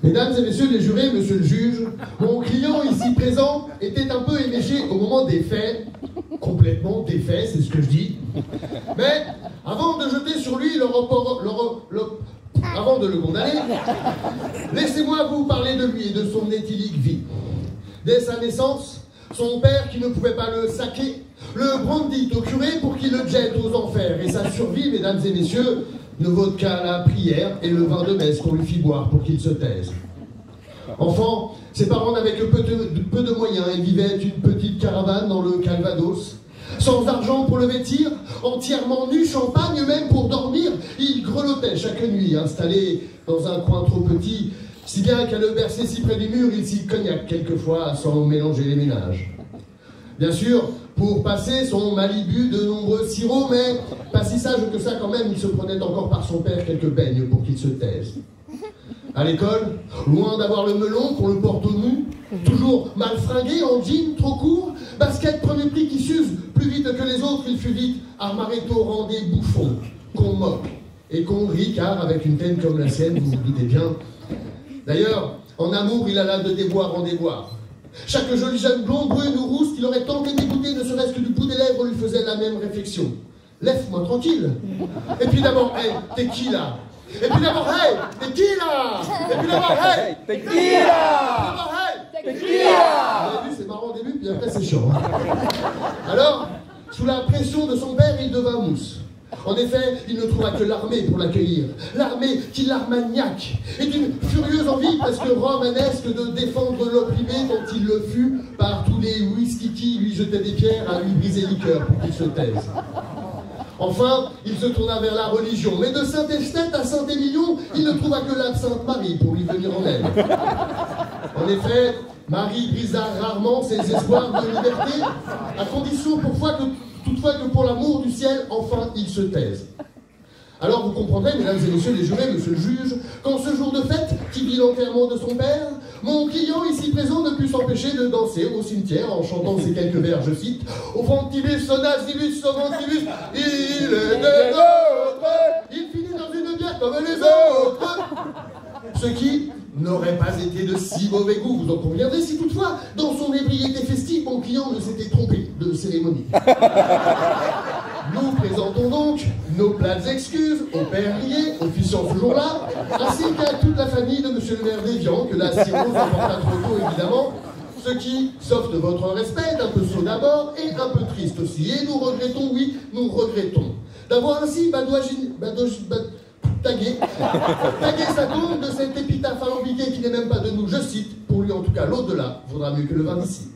Mesdames et messieurs les jurés, monsieur le juge, mon client ici présent était un peu éméché au moment des faits, complètement défait, c'est ce que je dis. Mais avant de jeter sur lui avant de le condamner, laissez-moi vous parler de lui et de son éthylique vie. Dès sa naissance, son père, qui ne pouvait pas le saquer, le brandit au curé pour qu'il le jette aux enfers. Et sa survie, mesdames et messieurs, ne vaut qu'à la prière et le vin de messe qu'on lui fit boire pour qu'il se taise. Enfant, ses parents n'avaient que peu de moyens et vivaient une petite caravane dans le Calvados. Sans argent pour le vêtir, entièrement nu, champagne même pour dormir, il grelottait chaque nuit, installé dans un coin trop petit, si bien qu'à le bercer si près du mur, il s'y cognac quelquefois sans mélanger les ménages. Bien sûr, pour passer son Malibu de nombreux sirops, mais pas si sage que ça quand même, il se prenait encore par son père quelques beignes pour qu'il se taise. À l'école, loin d'avoir le melon qu'on le porte au nu, toujours mal fringué, en jean trop court, basket premier prix qui s'use, plus vite que les autres, il fut vite armaretto rang des bouffons, qu'on moque et qu'on rit, car avec une tête comme la sienne, vous vous doutez bien. D'ailleurs, en amour, il alla de déboire en déboire. Chaque jolie jeune blonde, brune ou rousse qu'il aurait tenté d'écouter, ne serait-ce que du bout des lèvres, lui faisait la même réflexion. Lève-moi tranquille. Et puis d'abord, hey, t'es qui là? Et puis d'abord, hey, t'es qui là? Et puis d'abord, hey, t'es qui là? D'abord, hey, t'es qui là? Vous avez vu, c'est marrant au début, puis après c'est chiant. Alors, sous la pression de son père, il devint mousse. En effet, il ne trouva que l'armée pour l'accueillir. L'armée qui l'armagnac et d'une furieuse envie presque romanesque de défendre l'opprimé dont il le fut par tous les whisky qui lui jetaient des pierres à lui briser le cœur pour qu'il se taise. Enfin, il se tourna vers la religion, mais de Saint-Estève à Saint-Émilion, il ne trouva que la Sainte Marie pour lui venir en aide. En effet, Marie brisa rarement ses espoirs de liberté, à condition toutefois que pour l'amour du ciel, enfin, il se taise. Alors vous comprendrez, mesdames et messieurs les jurés, monsieur le juge, qu'en ce jour de fête, qui vit l'enterrement de son père, mon client ici présent ne put s'empêcher de danser au cimetière en chantant ces quelques vers, je cite, « Au frontibus, sonasibus, somantibus, il est des nôtres, il finit dans une bière comme les autres !» Ce qui n'aurait pas été de si mauvais goût, vous en conviendrez, si toutefois, dans son ébriété festive, mon client ne s'était trompé de cérémonie. Nous présentons donc nos plates excuses au père lié, officiant ce jour-là, ainsi qu'à toute la famille de monsieur le maire d'Évian, que la cirrhose emporta trop tôt, évidemment, ce qui, sauf de votre respect, est un peu sot d'abord et un peu triste aussi. Et nous regrettons, oui, nous regrettons, d'avoir ainsi tagué sa tombe de cet épitaphe alambiqué qui n'est même pas de nous, je cite, pour lui en tout cas l'au-delà vaudra mieux que le vin d'ici.